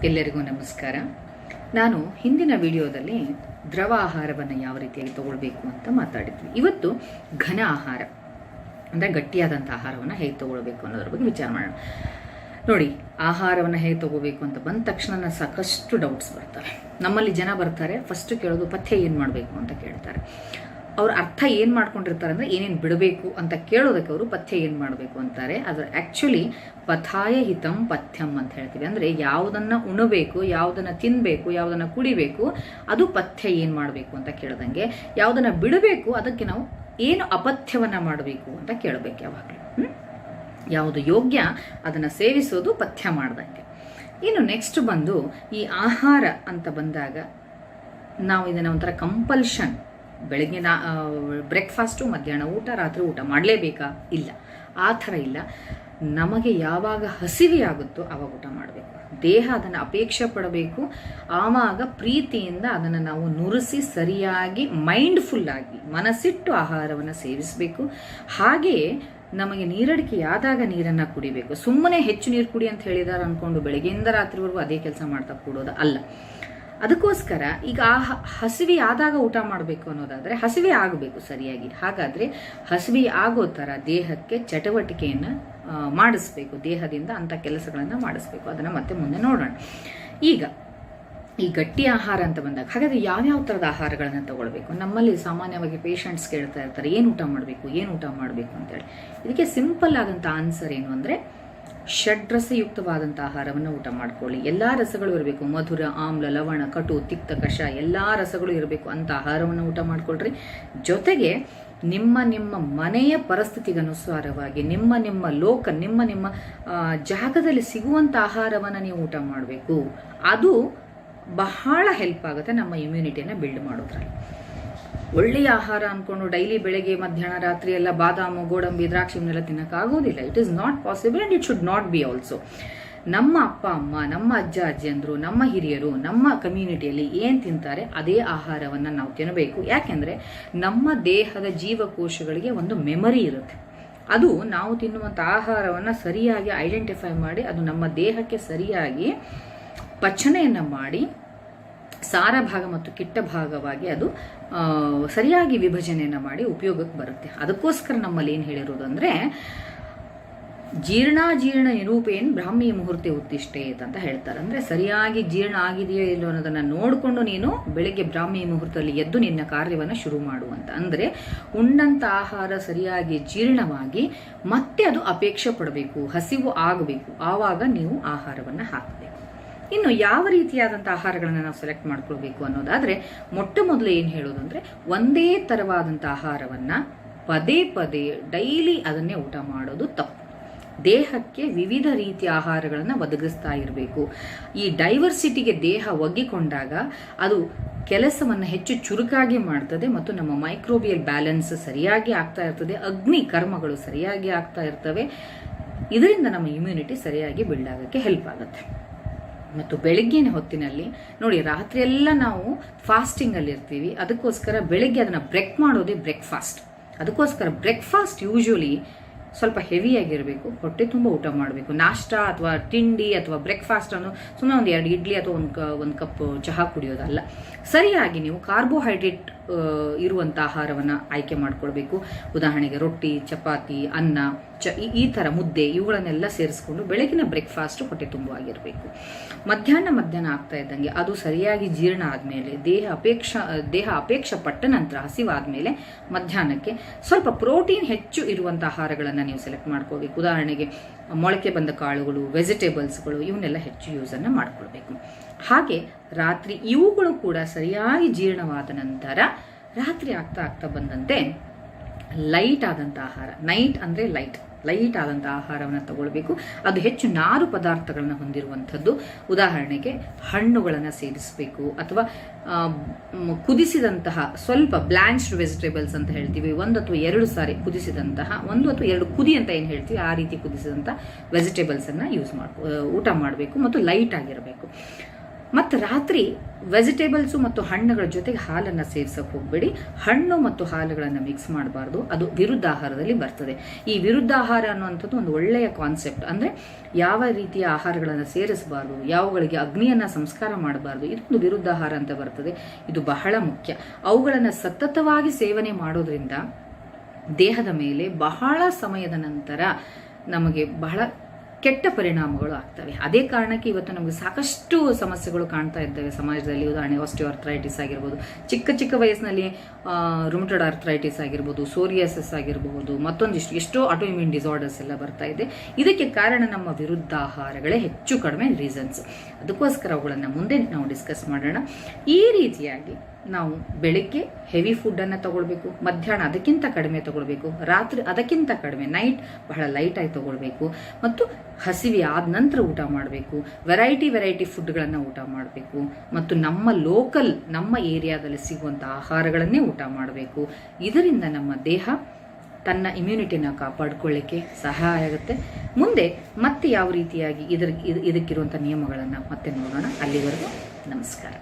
ಎಲ್ಲರಿಗೂ ನಮಸ್ಕಾರ. ನಾನು ಹಿಂದಿನ ವಿಡಿಯೋದಲ್ಲಿ ದ್ರವ ಆಹಾರವನ್ನು ಯಾವ ರೀತಿಯಾಗಿ ತಗೊಳ್ಬೇಕು ಅಂತ ಮಾತಾಡಿದ್ವಿ. ಇವತ್ತು ಘನ ಆಹಾರ ಅಂದರೆ ಗಟ್ಟಿಯಾದಂಥ ಆಹಾರವನ್ನು ಹೇಗೆ ತಗೊಳ್ಬೇಕು ಅನ್ನೋದ್ರ ಬಗ್ಗೆ ವಿಚಾರ ಮಾಡೋಣ. ನೋಡಿ, ಆಹಾರವನ್ನು ಹೇಗೆ ತಗೋಬೇಕು ಅಂತ ಬಂದ ತಕ್ಷಣ ಸಾಕಷ್ಟು ಡೌಟ್ಸ್ ಬರ್ತವೆ. ನಮ್ಮಲ್ಲಿ ಜನ ಬರ್ತಾರೆ, ಫಸ್ಟ್ ಕೇಳೋದು ಪಥ್ಯ ಏನು ಮಾಡಬೇಕು ಅಂತ ಕೇಳ್ತಾರೆ. ಅವ್ರ ಅರ್ಥ ಏನು ಮಾಡ್ಕೊಂಡಿರ್ತಾರೆ ಅಂದರೆ ಏನೇನು ಬಿಡಬೇಕು ಅಂತ ಕೇಳೋದಕ್ಕೆ ಅವರು ಪಥ್ಯ ಏನು ಮಾಡಬೇಕು ಅಂತಾರೆ. ಅದರ ಆ್ಯಕ್ಚುಲಿ ಪಥಾಯ ಹಿತಂ ಪಥ್ಯಂ ಅಂತ ಹೇಳ್ತೀವಿ. ಅಂದರೆ ಯಾವುದನ್ನು ಉಣಬೇಕು, ಯಾವುದನ್ನು ತಿನ್ನಬೇಕು, ಯಾವುದನ್ನು ಕುಡಿಬೇಕು, ಅದು ಪಥ್ಯ ಏನು ಮಾಡಬೇಕು ಅಂತ ಕೇಳ್ದಂಗೆ, ಯಾವುದನ್ನು ಬಿಡಬೇಕು ಅದಕ್ಕೆ ನಾವು ಏನು ಅಪಥ್ಯವನ್ನು ಮಾಡಬೇಕು ಅಂತ ಕೇಳಬೇಕು ಯಾವಾಗಲೂ. ಯಾವುದು ಯೋಗ್ಯ ಅದನ್ನು ಸೇವಿಸೋದು ಪಥ್ಯ ಮಾಡ್ದಂಗೆ. ಇನ್ನು ನೆಕ್ಸ್ಟ್ ಬಂದು ಈ ಆಹಾರ ಅಂತ ಬಂದಾಗ ನಾವು ಇದನ್ನು ಒಂಥರ ಕಂಪಲ್ಷನ್, ಬೆಳಗ್ಗೆ ಬ್ರೇಕ್ಫಾಸ್ಟು, ಮಧ್ಯಾಹ್ನ ಊಟ, ರಾತ್ರಿ ಊಟ ಮಾಡಲೇಬೇಕಾ? ಇಲ್ಲ, ಆ ಥರ ಇಲ್ಲ. ನಮಗೆ ಯಾವಾಗ ಹಸಿವೆ ಆಗುತ್ತೋ ಆವಾಗ ಊಟ ಮಾಡಬೇಕು. ದೇಹ ಅದನ್ನು ಅಪೇಕ್ಷೆ ಪಡಬೇಕು. ಆವಾಗ ಪ್ರೀತಿಯಿಂದ ಅದನ್ನು ನಾವು ನುರಿಸಿ ಸರಿಯಾಗಿ ಮೈಂಡ್ಫುಲ್ಲಾಗಿ ಮನಸ್ಸಿಟ್ಟು ಆಹಾರವನ್ನು ಸೇವಿಸಬೇಕು. ಹಾಗೆಯೇ ನಮಗೆ ನೀರಡಿಕೆಯಾದಾಗ ನೀರನ್ನು ಕುಡಿಬೇಕು. ಸುಮ್ಮನೆ ಹೆಚ್ಚು ನೀರು ಕುಡಿ ಅಂತ ಹೇಳಿದಾರೆ ಅಂದ್ಕೊಂಡು ಬೆಳಗ್ಗೆಯಿಂದ ರಾತ್ರಿವರೆಗೂ ಅದೇ ಕೆಲಸ ಮಾಡ್ತಾ ಕೂಡೋದು ಅಲ್ಲ. ಅದಕ್ಕೋಸ್ಕರ ಈಗ ಹಸಿವೆ ಆದಾಗ ಊಟ ಮಾಡಬೇಕು ಅನ್ನೋದಾದರೆ ಹಸಿವೆ ಆಗಬೇಕು ಸರಿಯಾಗಿ. ಹಾಗಾದರೆ ಹಸಿವೆ ಆಗೋ ಥರ ದೇಹಕ್ಕೆ ಚಟುವಟಿಕೆಯನ್ನು ಮಾಡಿಸ್ಬೇಕು, ದೇಹದಿಂದ ಅಂಥ ಕೆಲಸಗಳನ್ನು ಮಾಡಿಸ್ಬೇಕು. ಅದನ್ನು ಮತ್ತೆ ಮುಂದೆ ನೋಡೋಣ. ಈಗ ಈ ಗಟ್ಟಿ ಆಹಾರ ಅಂತ ಬಂದಾಗ ಹಾಗಾದರೆ ಯಾವ್ಯಾವ ಥರದ ಆಹಾರಗಳನ್ನು ತಗೊಳ್ಬೇಕು? ನಮ್ಮಲ್ಲಿ ಸಾಮಾನ್ಯವಾಗಿ ಪೇಷಂಟ್ಸ್ ಕೇಳ್ತಾ ಇರ್ತಾರೆ, ಏನು ಊಟ ಮಾಡಬೇಕು ಅಂತೇಳಿ. ಇದಕ್ಕೆ ಸಿಂಪಲ್ ಆದಂಥ ಆನ್ಸರ್ ಏನು ಅಂದರೆ, ಷಡ್ರಸಯುಕ್ತವಾದಂಥ ಆಹಾರವನ್ನು ಊಟ ಮಾಡ್ಕೊಳ್ಳಿ. ಎಲ್ಲ ರಸಗಳು ಇರಬೇಕು. ಮಧುರ, ಆಮ್ಲ, ಲವಣ, ಕಟು, ತಿಕ್ತ, ಕಷ ಎಲ್ಲ ರಸಗಳು ಇರಬೇಕು ಅಂತ ಆಹಾರವನ್ನು ಊಟ ಮಾಡ್ಕೊಳ್ರಿ. ಜೊತೆಗೆ ನಿಮ್ಮ ಮನೆಯ ಪರಿಸ್ಥಿತಿಗನುಸಾರವಾಗಿ ನಿಮ್ಮ ಲೋಕ ನಿಮ್ಮ ಜಾಗದಲ್ಲಿ ಸಿಗುವಂಥ ಆಹಾರವನ್ನು ನೀವು ಊಟ ಮಾಡಬೇಕು. ಅದು ಬಹಳ ಹೆಲ್ಪ್ ಆಗುತ್ತೆ ನಮ್ಮ ಇಮ್ಯುನಿಟಿಯನ್ನು ಬಿಲ್ಡ್ ಮಾಡೋದ್ರಲ್ಲಿ. ಒಳ್ಳೆಯ ಆಹಾರ ಅಂದ್ಕೊಂಡು ಡೈಲಿ ಬೆಳಗ್ಗೆ ಮಧ್ಯಾಹ್ನ ರಾತ್ರಿ ಎಲ್ಲ ಬಾದಾಮು, ಗೋಡಂಬಿ, ದ್ರಾಕ್ಷಿ ಇವನ್ನೆಲ್ಲ ತಿನ್ನೋಕ್ಕಾಗೋದಿಲ್ಲ. It is not possible and it should not be also. ನಮ್ಮ ಅಪ್ಪ ಅಮ್ಮ, ನಮ್ಮ ಅಜ್ಜ ಅಜ್ಜಿಯಂದರು, ನಮ್ಮ ಹಿರಿಯರು ನಮ್ಮ ಕಮ್ಯುನಿಟಿಯಲ್ಲಿ ಏನು ತಿಂತಾರೆ ಅದೇ ಆಹಾರವನ್ನು ನಾವು ತಿನ್ನಬೇಕು. ಯಾಕೆಂದರೆ ನಮ್ಮ ದೇಹದ ಜೀವಕೋಶಗಳಿಗೆ ಒಂದು ಮೆಮರಿ ಇರುತ್ತೆ. ಅದು ನಾವು ತಿನ್ನುವಂಥ ಆಹಾರವನ್ನು ಸರಿಯಾಗಿ ಐಡೆಂಟಿಫೈ ಮಾಡಿ ಅದು ನಮ್ಮ ದೇಹಕ್ಕೆ ಸರಿಯಾಗಿ ಪಚನೆಯನ್ನು ಮಾಡಿ ಸಾರ ಭಾಗ ಮತ್ತು ಕಿಟ್ಟ ಭಾಗವಾಗಿ ಅದು ಸರಿಯಾಗಿ ವಿಭಜನೆಯನ್ನು ಮಾಡಿ ಉಪಯೋಗಕ್ಕೆ ಬರುತ್ತೆ. ಅದಕ್ಕೋಸ್ಕರ ನಮ್ಮಲ್ಲಿ ಏನು ಹೇಳಿರೋದು ಅಂದರೆ, ಜೀರ್ಣಾಜೀರ್ಣ ನಿರೂಪೇನ್ ಬ್ರಾಹ್ಮಿ ಮುಹೂರ್ತೆ ಉತ್ತಿಷ್ಟೇತ್ ಅಂತ ಹೇಳ್ತಾರೆ. ಅಂದರೆ ಸರಿಯಾಗಿ ಜೀರ್ಣ ಆಗಿದೆಯೋ ಇಲ್ಲೋ ಅನ್ನೋದನ್ನು ನೋಡಿಕೊಂಡು ನೀನು ಬೆಳಗ್ಗೆ ಬ್ರಾಹ್ಮಿ ಮುಹೂರ್ತದಲ್ಲಿ ಎದ್ದು ನಿನ್ನ ಕಾರ್ಯವನ್ನು ಶುರು ಮಾಡುವಂತ. ಅಂದರೆ ಉಂಡಂಥ ಆಹಾರ ಸರಿಯಾಗಿ ಜೀರ್ಣವಾಗಿ ಮತ್ತೆ ಅದು ಅಪೇಕ್ಷೆ ಪಡಬೇಕು, ಹಸಿವು ಆಗಬೇಕು. ಆವಾಗ ನೀವು ಆಹಾರವನ್ನು ಹಾಕಬೇಕು. ಇನ್ನು ಯಾವ ರೀತಿಯಾದಂಥ ಆಹಾರಗಳನ್ನು ನಾವು ಸೆಲೆಕ್ಟ್ ಮಾಡ್ಕೊಳ್ಬೇಕು ಅನ್ನೋದಾದರೆ, ಮೊಟ್ಟ ಮೊದಲು ಏನು ಹೇಳೋದು ಅಂದರೆ, ಒಂದೇ ಥರವಾದಂಥ ಆಹಾರವನ್ನು ಪದೇ ಪದೇ ಡೈಲಿ ಅದನ್ನೇ ಊಟ ಮಾಡೋದು ತಪ್ಪು. ದೇಹಕ್ಕೆ ವಿವಿಧ ರೀತಿಯ ಆಹಾರಗಳನ್ನು ಒದಗಿಸ್ತಾ ಇರಬೇಕು. ಈ ಡೈವರ್ಸಿಟಿಗೆ ದೇಹ ಒಗ್ಗಿಕೊಂಡಾಗ ಅದು ಕೆಲಸವನ್ನು ಹೆಚ್ಚು ಚುರುಕಾಗಿ ಮಾಡ್ತದೆ ಮತ್ತು ನಮ್ಮ ಮೈಕ್ರೋಬಿಯಲ್ ಬ್ಯಾಲೆನ್ಸ್ ಸರಿಯಾಗಿ ಆಗ್ತಾ ಇರ್ತದೆ, ಅಗ್ನಿ ಕರ್ಮಗಳು ಸರಿಯಾಗಿ ಆಗ್ತಾ ಇರ್ತವೆ. ಇದರಿಂದ ನಮ್ಮ ಇಮ್ಯುನಿಟಿ ಸರಿಯಾಗಿ ಬಿಲ್ಡ್ ಆಗೋಕ್ಕೆ ಹೆಲ್ಪ್ ಆಗುತ್ತೆ. ಮತ್ತು ಬೆಳಗ್ಗಿನ ಹೊತ್ತಿನಲ್ಲಿ ನೋಡಿ, ರಾತ್ರಿ ಎಲ್ಲ ನಾವು ಫಾಸ್ಟಿಂಗಲ್ಲಿ ಇರ್ತೀವಿ. ಅದಕ್ಕೋಸ್ಕರ ಬೆಳಗ್ಗೆ ಅದನ್ನು ಬ್ರೇಕ್ ಮಾಡೋದೇ ಬ್ರೇಕ್ಫಾಸ್ಟ್. ಅದಕ್ಕೋಸ್ಕರ ಬ್ರೇಕ್ಫಾಸ್ಟ್ ಯೂಶ್ವಲಿ ಸ್ವಲ್ಪ ಹೆವಿಯಾಗಿರಬೇಕು, ಹೊಟ್ಟೆ ತುಂಬ ಊಟ ಮಾಡಬೇಕು. ನಾಷ್ಟಾ ಅಥವಾ ತಿಂಡಿ ಅಥವಾ ಬ್ರೇಕ್ಫಾಸ್ಟ್ ಅನ್ನು ಸುಮ್ಮನೆ ಒಂದು 2 ಇಡ್ಲಿ ಅಥವಾ ಒಂದು ಕಪ್ ಚಹಾ ಕುಡಿಯೋದಲ್ಲ. ಸರಿಯಾಗಿ ನೀವು ಕಾರ್ಬೋಹೈಡ್ರೇಟ್ ಇರುವಂಥ ಆಹಾರವನ್ನು ಆಯ್ಕೆ ಮಾಡ್ಕೊಳ್ಬೇಕು. ಉದಾಹರಣೆಗೆ ರೊಟ್ಟಿ, ಚಪಾತಿ, ಅನ್ನ, ಈ ಥರ ಮುದ್ದೆ ಇವುಗಳನ್ನೆಲ್ಲ ಸೇರಿಸ್ಕೊಂಡು ಬೆಳಗಿನ ಬ್ರೇಕ್ಫಾಸ್ಟ್ ಹೊಟ್ಟೆ ತುಂಬವಾಗಿರಬೇಕು. ಮಧ್ಯಾಹ್ನ ಆಗ್ತಾ ಇದ್ದಂಗೆ ಅದು ಸರಿಯಾಗಿ ಜೀರ್ಣ ಆದಮೇಲೆ ದೇಹ ಅಪೇಕ್ಷೆ ಪಟ್ಟ ನಂತರ ಹಸಿವಾದ್ಮೇಲೆ ಮಧ್ಯಾಹ್ನಕ್ಕೆ ಸ್ವಲ್ಪ ಪ್ರೋಟೀನ್ ಹೆಚ್ಚು ಇರುವಂಥ ಆಹಾರಗಳನ್ನು ನೀವು ಸೆಲೆಕ್ಟ್ ಮಾಡ್ಕೋಬೇಕು. ಉದಾಹರಣೆಗೆ ಮೊಳಕೆ ಬಂದ ಕಾಳುಗಳು, ವೆಜಿಟೇಬಲ್ಸ್ಗಳು ಇವನ್ನೆಲ್ಲ ಹೆಚ್ಚು ಯೂಸನ್ನು ಮಾಡ್ಕೊಳ್ಬೇಕು. ಹಾಗೆ ರಾತ್ರಿ ಇವುಗಳು ಕೂಡ ಸರಿಯಾಗಿ ಜೀರ್ಣವಾದ ನಂತರ ರಾತ್ರಿ ಆಗ್ತಾ ಬಂದಂತೆ ಲೈಟ್ ಆದಂಥ ಆಹಾರ, ನೈಟ್ ಅಂದರೆ ಲೈಟ್ ಆದಂಥ ಆಹಾರವನ್ನು ತಗೊಳ್ಬೇಕು. ಅದು ಹೆಚ್ಚು ನಾರು ಪದಾರ್ಥಗಳನ್ನು ಹೊಂದಿರುವಂಥದ್ದು. ಉದಾಹರಣೆಗೆ ಹಣ್ಣುಗಳನ್ನು ಸೇರಿಸಬೇಕು, ಅಥವಾ ಕುದಿಸಿದಂತಹ ಸ್ವಲ್ಪ ಬ್ಲಾಂಚ್ಡ್ ವೆಜಿಟೇಬಲ್ಸ್ ಅಂತ ಹೇಳ್ತೀವಿ, 1 ಅಥವಾ 2 ಸಾರಿ ಕುದಿಸಿದಂತಹ, 1 ಅಥವಾ 2 ಕುದಿ ಅಂತ ಏನು ಹೇಳ್ತೀವಿ ಆ ರೀತಿ ಕುದಿಸಿದಂಥ ವೆಜಿಟೇಬಲ್ಸನ್ನು ಊಟ ಮಾಡಬೇಕು ಮತ್ತು ಲೈಟ್ ಆಗಿರಬೇಕು. ಮತ್ತು ರಾತ್ರಿ ವೆಜಿಟೇಬಲ್ಸು ಮತ್ತು ಹಣ್ಣುಗಳ ಜೊತೆಗೆ ಹಾಲನ್ನು ಸೇವಿಸಕ್ಕೆ ಹೋಗಬೇಡಿ. ಹಣ್ಣು ಮತ್ತು ಹಾಲುಗಳನ್ನು ಮಿಕ್ಸ್ ಮಾಡಬಾರ್ದು, ಅದು ವಿರುದ್ಧಾಹಾರದಲ್ಲಿ ಬರ್ತದೆ. ಈ ವಿರುದ್ಧಾಹಾರ ಅನ್ನುವಂಥದ್ದು ಒಂದು ಒಳ್ಳೆಯ ಕಾನ್ಸೆಪ್ಟ್. ಅಂದರೆ ಯಾವ ರೀತಿಯ ಆಹಾರಗಳನ್ನು ಸೇರಿಸಬಾರ್ದು, ಯಾವುಗಳಿಗೆ ಅಗ್ನಿಯನ್ನು ಸಂಸ್ಕಾರ ಮಾಡಬಾರ್ದು, ಇದೊಂದು ವಿರುದ್ಧಾಹಾರ ಅಂತ ಬರ್ತದೆ. ಇದು ಬಹಳ ಮುಖ್ಯ. ಅವುಗಳನ್ನು ಸತತವಾಗಿ ಸೇವನೆ ಮಾಡೋದ್ರಿಂದ ದೇಹದ ಮೇಲೆ ಬಹಳ ಸಮಯದ ನಂತರ ನಮಗೆ ಬಹಳ ಕೆಟ್ಟ ಪರಿಣಾಮಗಳು ಆಗ್ತವೆ. ಅದೇ ಕಾರಣಕ್ಕೆ ಇವತ್ತು ನಮಗೆ ಸಾಕಷ್ಟು ಸಮಸ್ಯೆಗಳು ಕಾಣ್ತಾ ಇದ್ದಾವೆ ಸಮಾಜದಲ್ಲಿ. ಉದಾಹರಣೆ ಆಸ್ಟಿಯೋಆರ್ಥ್ರೈಟಿಸ್ ಆಗಿರ್ಬೋದು, ಚಿಕ್ಕ ಚಿಕ್ಕ ವಯಸ್ಸಿನಲ್ಲಿ ರುಮಟೆಡ್ ಆರ್ಥ್ರೈಟಿಸ್ ಆಗಿರ್ಬೋದು, ಸೋರಿಯಾಸಿಸ್ ಆಗಿರಬಹುದು, ಮತ್ತೊಂದಿಷ್ಟು ಎಷ್ಟೋ ಆಟೋಇಮ್ಯೂನ್ ಡಿಸಾರ್ಡರ್ಸ್ ಎಲ್ಲ ಬರ್ತಾ ಇದೆ. ಇದಕ್ಕೆ ಕಾರಣ ನಮ್ಮ ವಿರುದ್ಧಾಹಾರಗಳೇ ಹೆಚ್ಚು ಕಡಿಮೆ ರೀಸನ್ಸ್. ಅದಕ್ಕೋಸ್ಕರ ಅವುಗಳನ್ನು ಮುಂದೆ ನಾವು ಡಿಸ್ಕಸ್ ಮಾಡೋಣ. ಈ ರೀತಿಯಾಗಿ ನಾವು ಬೆಳಿಗ್ಗೆ ಹೆವಿ ಫುಡ್ಡನ್ನು ತಗೊಳ್ಬೇಕು, ಮಧ್ಯಾಹ್ನ ಅದಕ್ಕಿಂತ ಕಡಿಮೆ ತಗೊಳ್ಬೇಕು, ರಾತ್ರಿ ಅದಕ್ಕಿಂತ ಕಡಿಮೆ, ನೈಟ್ ಬಹಳ ಲೈಟಾಗಿ ತಗೊಳ್ಬೇಕು, ಮತ್ತು ಹಸಿವೆ ಆದ ನಂತರ ಊಟ ಮಾಡಬೇಕು. ವೆರೈಟಿ ಫುಡ್ಗಳನ್ನು ಊಟ ಮಾಡಬೇಕು, ಮತ್ತು ನಮ್ಮ ಏರಿಯಾದಲ್ಲಿ ಸಿಗುವಂಥ ಆಹಾರಗಳನ್ನೇ ಊಟ ಮಾಡಬೇಕು. ಇದರಿಂದ ನಮ್ಮ ದೇಹ ತನ್ನ ಇಮ್ಯುನಿಟಿನ ಕಾಪಾಡಿಕೊಳ್ಳಿಕ್ಕೆ ಸಹಾಯ ಆಗುತ್ತೆ. ಮುಂದೆ ಮತ್ತೆ ಯಾವ ರೀತಿಯಾಗಿ ಇದಕ್ಕಿರುವಂಥ ನಿಯಮಗಳನ್ನು ಮತ್ತೆ ನೋಡೋಣ. ಅಲ್ಲಿವರೆಗೂ ನಮಸ್ಕಾರ.